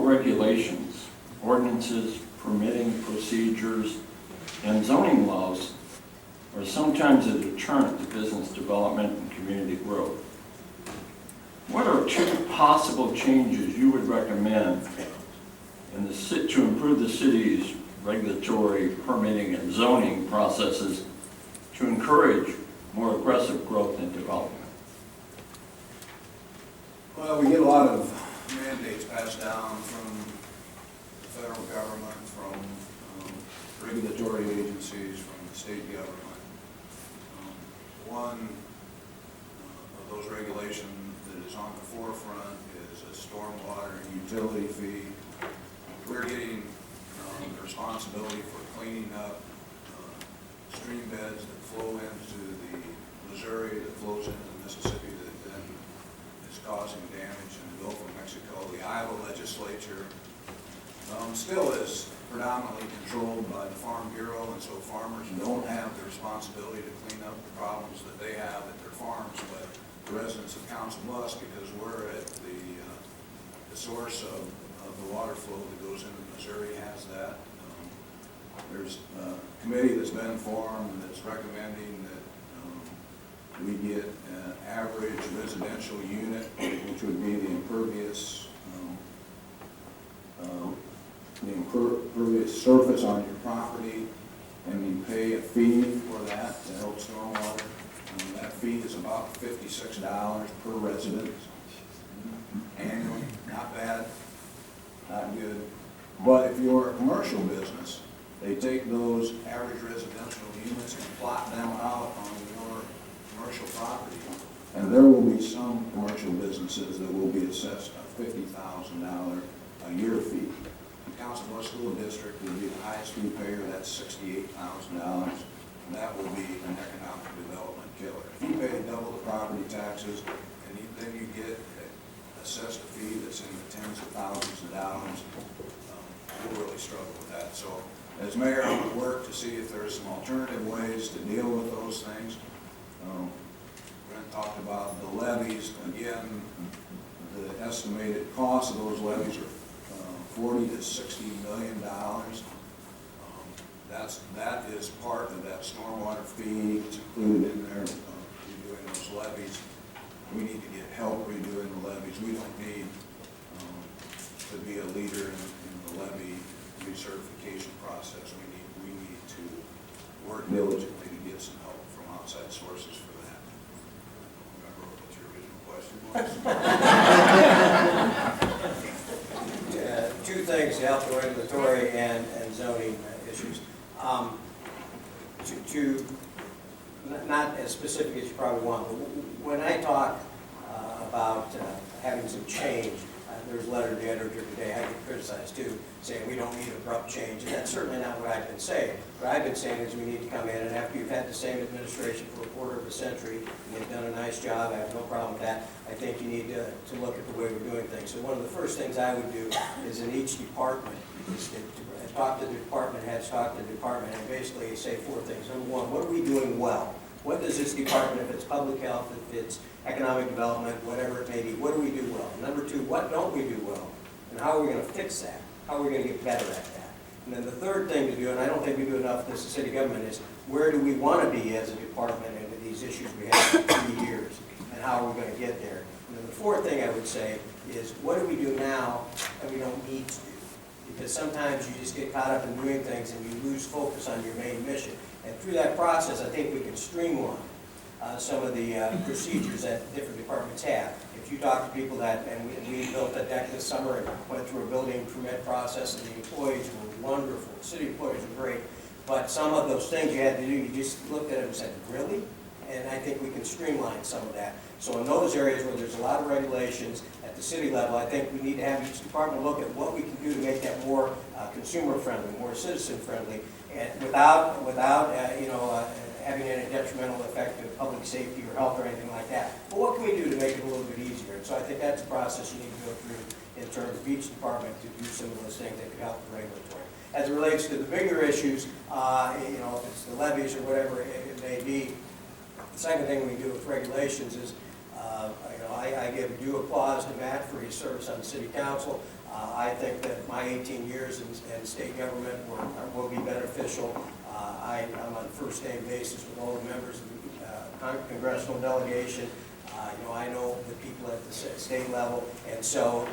regulations, ordinances, permitting procedures, and zoning laws are sometimes a deterrent to business development and community growth. What are two possible changes you would recommend in to improve the city's regulatory, permitting, and zoning processes to encourage more aggressive growth and development? Well, we get a lot of mandates passed down from the federal government, from regulatory agencies, from the state government. One of those regulations that is on the forefront is a stormwater and utility fee. We're getting the responsibility for cleaning up stream beds that flow into the Missouri, that flows into the Mississippi, that then is causing damage in the Gulf of Mexico. The Iowa legislature still is predominantly controlled by the Farm Bureau, and so farmers don't have the responsibility to clean up the problems that they have at their farms, but the residents of Council Bluffs, because we're at the source of the water flow that goes into Missouri, has that. There's a committee that's been formed that's recommending that we get an average residential unit, which would be the impervious surface on your property, and you pay a fee for that to help stormwater. That fee is about $56 per resident annually. Not bad, not good. But if you're a commercial business, they take those average residential units and plot them out on your commercial property. And there will be some commercial businesses that will be assessed a $50,000 a year fee. The Council Bluffs School District will be the highest fee payer, that's $68,000. And that will be an economic development killer. If you pay double the property taxes, and then you get assessed a fee that's in the tens of thousands of dollars, we'll really struggle with that. So as mayor, I would work to see if there's some alternative ways to deal with those things. Brent talked about the levies. Again, the estimated cost of those levies are $40 to $60 million. That is part of that stormwater fee. It's included in there. Redoing those levies. We need to get help redoing the levies. We don't need to be a leader in the levy recertification process. We need to work diligently to get some help from outside sources for that. I don't remember what your original question was. Two things to help the regulatory and zoning issues. Not as specific as you probably want, but when I talk about having some change, there's a letter to the editor today, I get criticized too, saying we don't need abrupt change, and that's certainly not what I've been saying. What I've been saying is we need to come in, and after you've had the same administration for a quarter of a century, and they've done a nice job, I have no problem with that, I think you need to look at the way we're doing things. So one of the first things I would do is in each department, is to talk to the department heads, talk to the department, and basically say four things. Number one, what are we doing well? What does this department, if it's public health, if it's economic development, whatever it may be, what do we do well? Number two, what don't we do well? And how are we going to fix that? How are we going to get better at that? And then the third thing to do, and I don't think we do enough as a city government, is where do we want to be as a department into these issues we have for 3 years? And how are we going to get there? And then the fourth thing I would say is what do we do now that we don't need to do? Because sometimes you just get caught up in doing things and you lose focus on your main mission. And through that process, I think we can streamline some of the procedures that different departments have. If you talk to people that, and we built a deck this summer and went through a building permit process, and the employees were wonderful. City employees were great. But some of those things you had to do, you just looked at them and said, really? And I think we can streamline some of that. So in those areas where there's a lot of regulations at the city level, I think we need to have each department look at what we can do to make that more consumer-friendly, more citizen-friendly, and without having any detrimental effect to public safety or health or anything like that. But what can we do to make it a little bit easier? And so I think that's a process you need to go through in terms of each department to do some of those things that could help the regulatory. As it relates to the bigger issues, if it's the levies or whatever it may be, the second thing we do with regulations is, I give due applause to Matt for his service on the city council. I think that my 18 years in state government will be beneficial. I'm on a first-name basis with all the members of the congressional delegation. I know the people at the state level, and so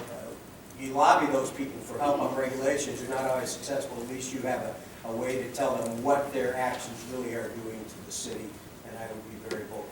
you lobby those people for help on regulations. You're not always successful. At least you have a way to tell them what their actions really are doing to the city, and I would be very vocal